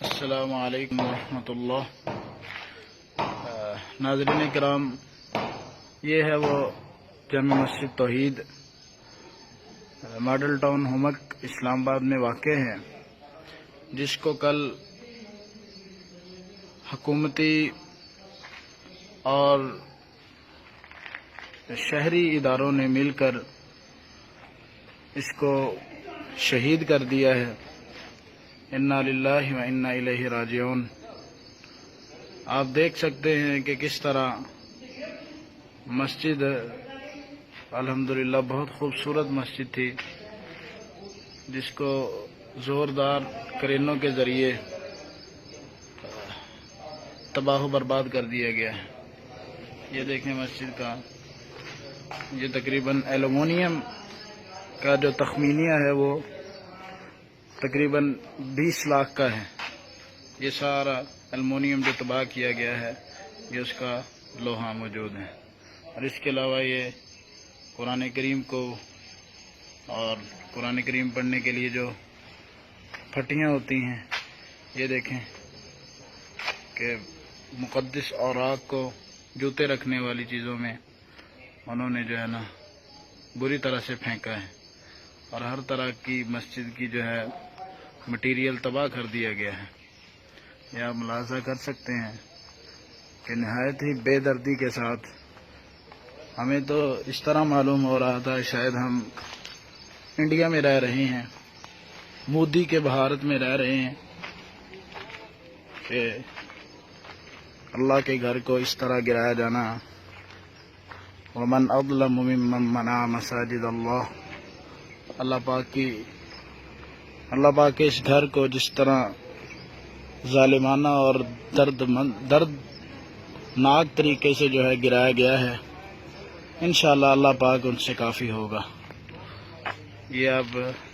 السلام علیکم ورحمۃ اللہ۔ ناظرین کرام، یہ ہے وہ جامع مسجد توحید ماڈل ٹاؤن ہومک اسلام آباد میں واقع ہے، جس کو کل حکومتی اور شہری اداروں نے مل کر اس کو شہید کر دیا ہے۔ انا للہ و انا الیہ راجعون۔ آپ دیکھ سکتے ہیں کہ کس طرح مسجد الحمدللہ بہت خوبصورت مسجد تھی، جس کو زوردار کرینوں کے ذریعے تباہ و برباد کر دیا گیا ہے۔ یہ دیکھیں مسجد کا، یہ تقریباً ایلومینیم کا جو تخمینیہ ہے وہ تقریباً 20 لاکھ کا ہے۔ یہ سارا ایلومینیم جو تباہ کیا گیا ہے، یہ اس کا لوہا موجود ہے۔ اور اس کے علاوہ یہ قرآن کریم کو اور قرآن کریم پڑھنے کے لیے جو پھٹیاں ہوتی ہیں، یہ دیکھیں کہ مقدس اوراق کو جوتے رکھنے والی چیزوں میں انہوں نے جو ہے نا بری طرح سے پھینکا ہے، اور ہر طرح کی مسجد کی جو ہے مٹیریل تباہ کر دیا گیا ہے۔ یہ آپ ملاحظہ کر سکتے ہیں کہ نہایت ہی بے دردی کے ساتھ، ہمیں تو اس طرح معلوم ہو رہا تھا شاید ہم انڈیا میں رہ رہے ہیں، مودی کے بھارت میں رہ رہے ہیں، کہ اللہ کے گھر کو اس طرح گرایا جانا۔ ومن اظلم ممن منع مساجد اللہ، اللہ پاک کے اس گھر کو جس طرح ظالمانہ اور دردناک طریقے سے جو ہے گرایا گیا ہے، انشاءاللہ اللہ پاک ان سے کافی ہوگا۔ یہ آپ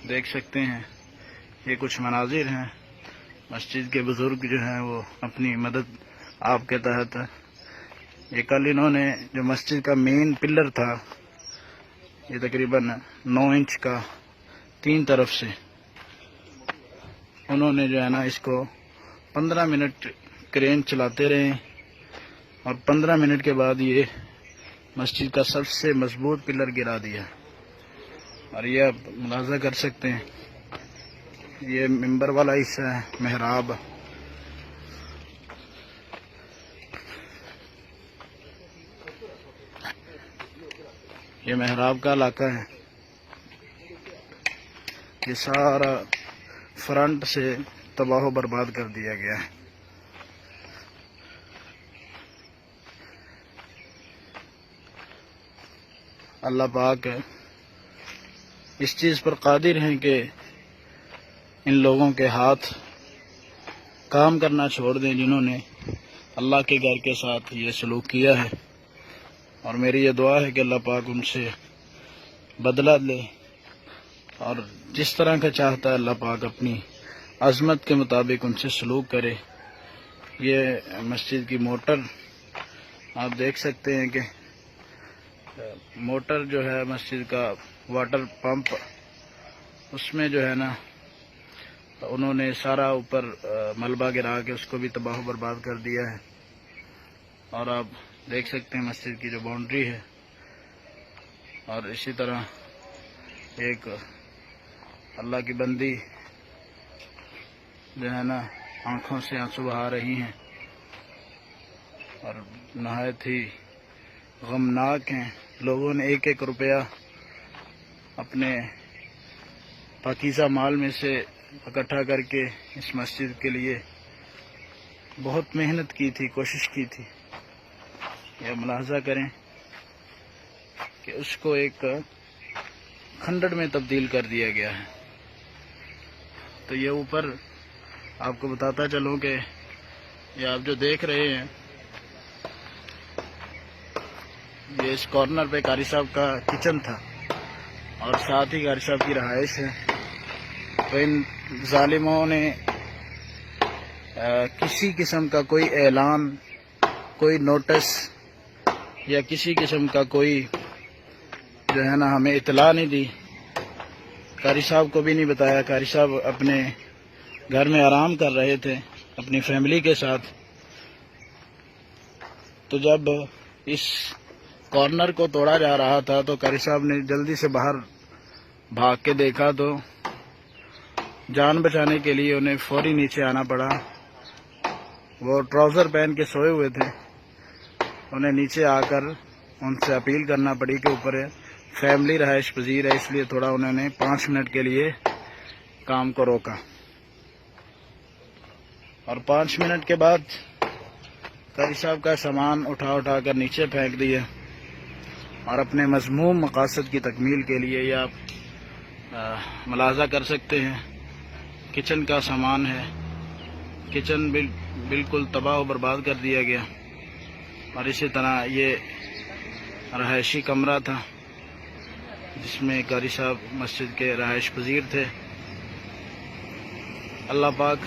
دیکھ سکتے ہیں، یہ کچھ مناظر ہیں۔ مسجد کے بزرگ جو ہیں وہ اپنی مدد آپ کے تحت، یہ کل انہوں نے جو مسجد کا مین پلر تھا، یہ تقریباً 9 انچ کا 3 طرف سے، انہوں نے جو ہے نا اس کو 15 منٹ کرین چلاتے رہے، اور 15 منٹ کے بعد یہ مسجد کا سب سے مضبوط پلر گرا دیا۔ اور یہ آپ ملاحظہ کر سکتے ہیں، یہ ممبر والا حصہ ہے، محراب، یہ محراب کا علاقہ ہے۔ یہ سارا فرنٹ سے تباہ و برباد کر دیا گیا ہے۔ اللہ پاک اس چیز پر قادر ہیں کہ ان لوگوں کے ہاتھ کام کرنا چھوڑ دیں جنہوں نے اللہ کے گھر کے ساتھ یہ سلوک کیا ہے، اور میری یہ دعا ہے کہ اللہ پاک ان سے بدلہ لے، اور جس طرح کا چاہتا ہے اللہ پاک اپنی عظمت کے مطابق ان سے سلوک کرے۔ یہ مسجد کی موٹر آپ دیکھ سکتے ہیں کہ موٹر جو ہے مسجد کا واٹر پمپ، اس میں جو ہے نا انہوں نے سارا اوپر ملبہ گرا کے اس کو بھی تباہ و برباد کر دیا ہے۔ اور آپ دیکھ سکتے ہیں مسجد کی جو باؤنڈری ہے، اور اسی طرح ایک اللہ کی بندی جو ہے نا آنکھوں سے آنسو بہا رہی ہیں، اور نہایت ہی غمناک ہیں۔ لوگوں نے 1-1 روپیہ اپنے پاکیزہ مال میں سے اکٹھا کر کے اس مسجد کے لیے بہت محنت کی تھی، کوشش کی تھی۔ یہ ملاحظہ کریں کہ اس کو ایک کھنڈر میں تبدیل کر دیا گیا ہے۔ تو یہ اوپر آپ کو بتاتا چلوں کہ یہ آپ جو دیکھ رہے ہیں، یہ اس کارنر پہ قاری صاحب کا کچن تھا، اور ساتھ ہی قاری صاحب کی رہائش ہے۔ تو ان ظالموں نے کسی قسم کا کوئی اعلان، کوئی نوٹس یا کسی قسم کا کوئی جو ہے نا ہمیں اطلاع نہیں دی، قاری صاحب کو بھی نہیں بتایا۔ قاری صاحب اپنے گھر میں آرام کر رہے تھے، اپنی فیملی کے ساتھ. تو جب اس کارنر کو توڑا جا رہا تھا تو قاری صاحب نے جلدی سے باہر بھاگ کے دیکھا تو جان بچانے کے لیے انہیں فوری نیچے آنا پڑا. وہ ٹراؤزر پہن کے سوئے ہوئے تھے. انہیں نیچے آ کر ان سے اپیل کرنا پڑی کہ اوپر فیملی رہائش پذیر ہے، اس لیے تھوڑا انہوں نے 5 منٹ کے لیے کام کو روکا. اور 5 منٹ کے بعد قاری صاحب کا سامان اٹھا کر نیچے پھینک دیا اور اپنے مذموم مقاصد کی تکمیل کے لیے یہ آپ ملاحظہ کر سکتے ہیں. کچن کا سامان ہے، کچن بالکل تباہ و برباد کر دیا گیا. اور اسی طرح یہ رہائشی کمرہ تھا جس میں قاری صاحب مسجد کے رہائش پذیر تھے. اللہ پاک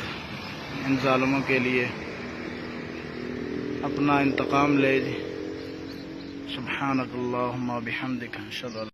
ان ظالموں کے لیے اپنا انتقام لے. سبحانک اللہم و بحمدک اشہد ان